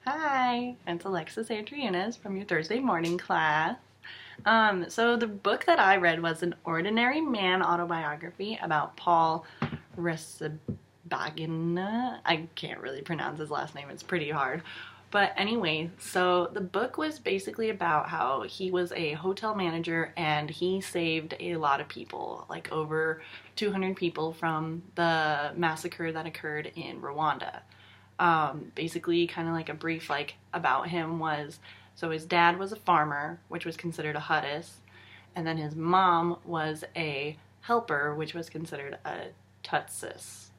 Hi, it's AlexisAndriunas from your Thursday morning class. So the book that I read was An Ordinary Man Autobiography about Paul Rusesabagina. I can't really pronounce his last name, it's pretty hard. But anyway, so the book was basically about how he was a hotel manager and he saved a lot of people, like over 200 people from the massacre that occurred in Rwanda. Basically kind of like a brief like about him was, so his dad was a farmer, which was considered a hutus, and then his mom was a helper, which was considered a tutus,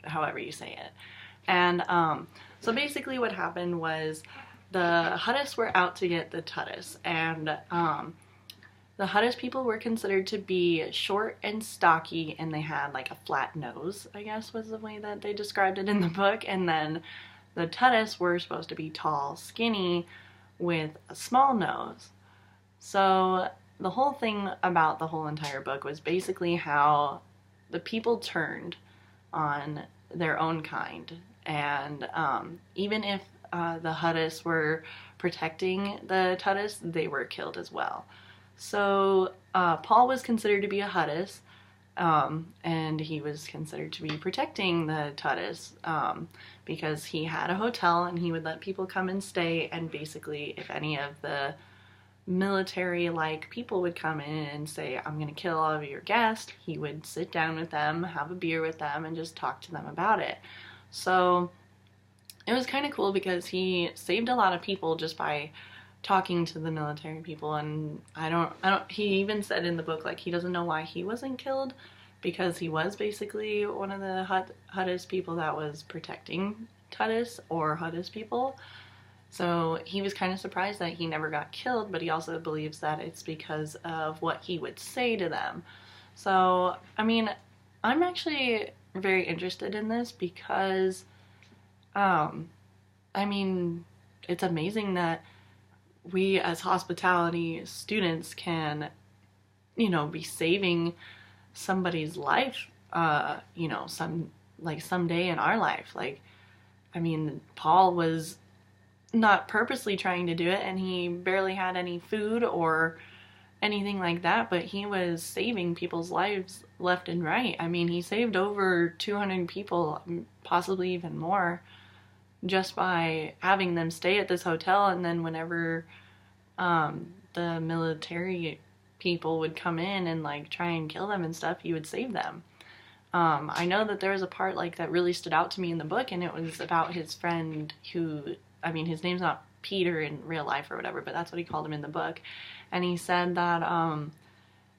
however you say it. And so basically what happened was the hutus were out to get the tutus, and the Hutus people were considered to be short and stocky, and they had like a flat nose, I guess was the way that they described it in the book. And then the Tutus were supposed to be tall, skinny, with a small nose. So the whole thing about the whole entire book was basically how the people turned on their own kind. And even if the Hutus were protecting the Tutus, they were killed as well. So Paul was considered to be a Hutus, and he was considered to be protecting the Tutus because he had a hotel and he would let people come and stay, and basically if any of the military-like people would come in and say, I'm going to kill all of your guests, he would sit down with them, have a beer with them, and just talk to them about it. So it was kind of cool because he saved a lot of people just by talking to the military people. And he even said in the book like he doesn't know why he wasn't killed, because he was basically one of the Hutus people that was protecting Tutus or Hutus people. So he was kind of surprised that he never got killed, but he also believes that it's because of what he would say to them. So I mean, I'm actually very interested in this because I mean, it's amazing that we as hospitality students can, be saving somebody's life, someday in our life. Like, I mean, Paul was not purposely trying to do it, and he barely had any food or anything like that, but he was saving people's lives left and right. I mean, he saved over 200 people, possibly even more, just by having them stay at this hotel, and then whenever the military people would come in and like try and kill them and stuff, he would save them. I know that there was a part like that really stood out to me in the book, and it was about his friend who, I mean, his name's not Peter in real life or whatever, but that's what he called him in the book. And he said that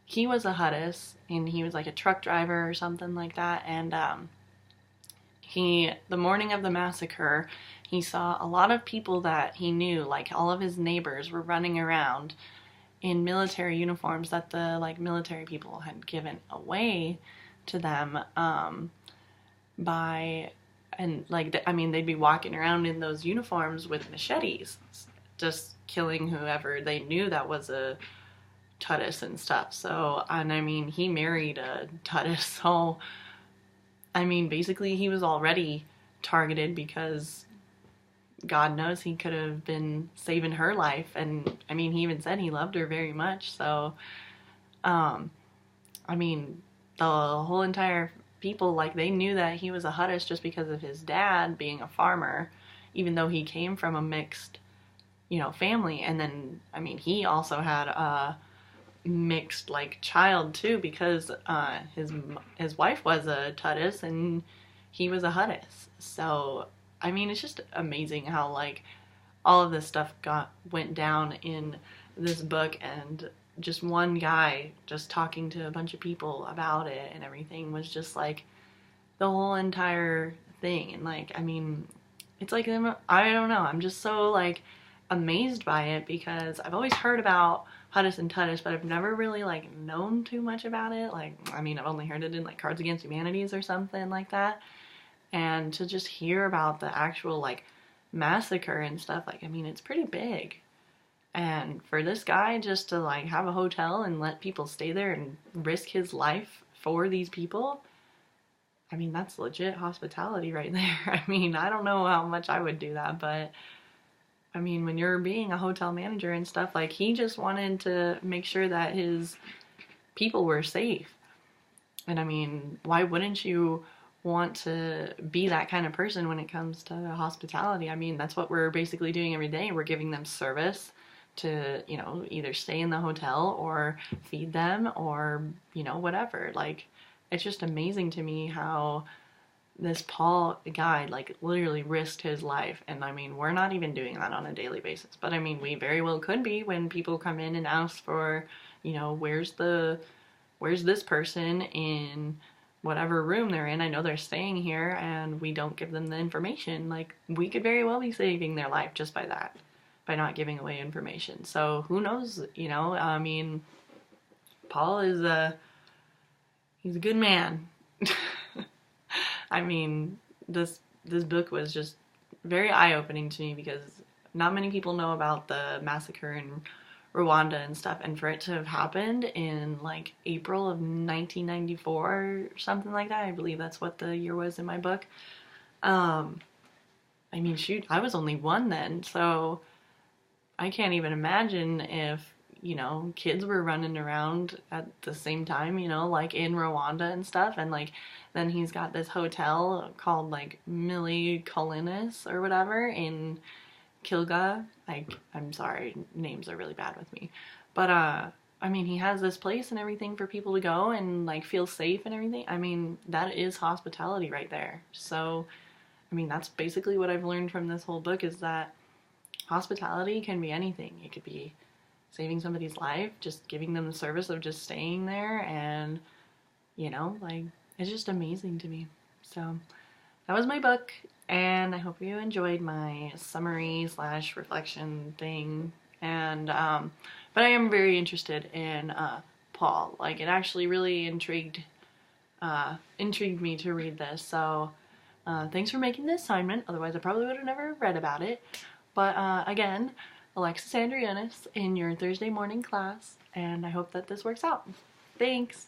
he was a Hutus, and he was like a truck driver or something like that, and the morning of the massacre, he saw a lot of people that he knew, like all of his neighbors were running around in military uniforms that the military people had given away to them they'd be walking around in those uniforms with machetes, just killing whoever they knew that was a Tutus and stuff. So, and I mean, he married a Tutus, so I mean, basically he was already targeted because God knows he could have been saving her life. And I mean, he even said he loved her very much. So, I mean, the whole entire people, they knew that he was a Hutus just because of his dad being a farmer, even though he came from a mixed, family. And then, I mean, he also had a mixed child too, because his wife was a Tutus and he was a Hutus. So I mean, it's just amazing how all of this stuff went down in this book, and just one guy just talking to a bunch of people about it and everything was just the whole entire thing. And I mean, it's I don't know, I'm just so amazed by it, because I've always heard about Hutus and Tutus, but I've never really known too much about it. I mean, I've only heard it in Cards Against Humanities or something like that. And to just hear about the actual massacre and stuff, I mean, it's pretty big. And for this guy just to have a hotel and let people stay there and risk his life for these people, I mean, that's legit hospitality right there. I mean, I don't know how much I would do that, but I mean, when you're being a hotel manager and stuff, like, he just wanted to make sure that his people were safe. And I mean, why wouldn't you want to be that kind of person when it comes to hospitality? I mean, that's what we're basically doing every day. We're giving them service to, you know, either stay in the hotel or feed them or, you know, whatever. Like, it's just amazing to me how this Paul guy, like, literally risked his life. And I mean, we're not even doing that on a daily basis. But I mean, we very well could be when people come in and ask for, you know, where's this person in whatever room they're in. I know they're staying here and we don't give them the information. Like, we could very well be saving their life just by that, by not giving away information. So who knows, you know? I mean, Paul is he's a good man. I mean, this book was just very eye-opening to me because not many people know about the massacre in Rwanda and stuff, and for it to have happened in like April of 1994 or something like that. I believe that's what the year was in my book. I mean, shoot, I was only one then, so I can't even imagine if, you know, kids were running around at the same time, you know, like in Rwanda and stuff, and like then he's got this hotel called like Millie Colinas or whatever in Kilga. I'm sorry, names are really bad with me. But I mean, he has this place and everything for people to go and like feel safe and everything. I mean, that is hospitality right there. So, I mean, that's basically what I've learned from this whole book, is that hospitality can be anything. It could be saving somebody's life, just giving them the service of just staying there, and, you know, like, it's just amazing to me. So that was my book, and I hope you enjoyed my summary slash reflection thing. And but I am very interested in Paul. Like, it actually really intrigued me to read this. So thanks for making the assignment. Otherwise, I probably would have never read about it. But again, Alexis Andriunas in your Thursday morning class, and I hope that this works out. Thanks.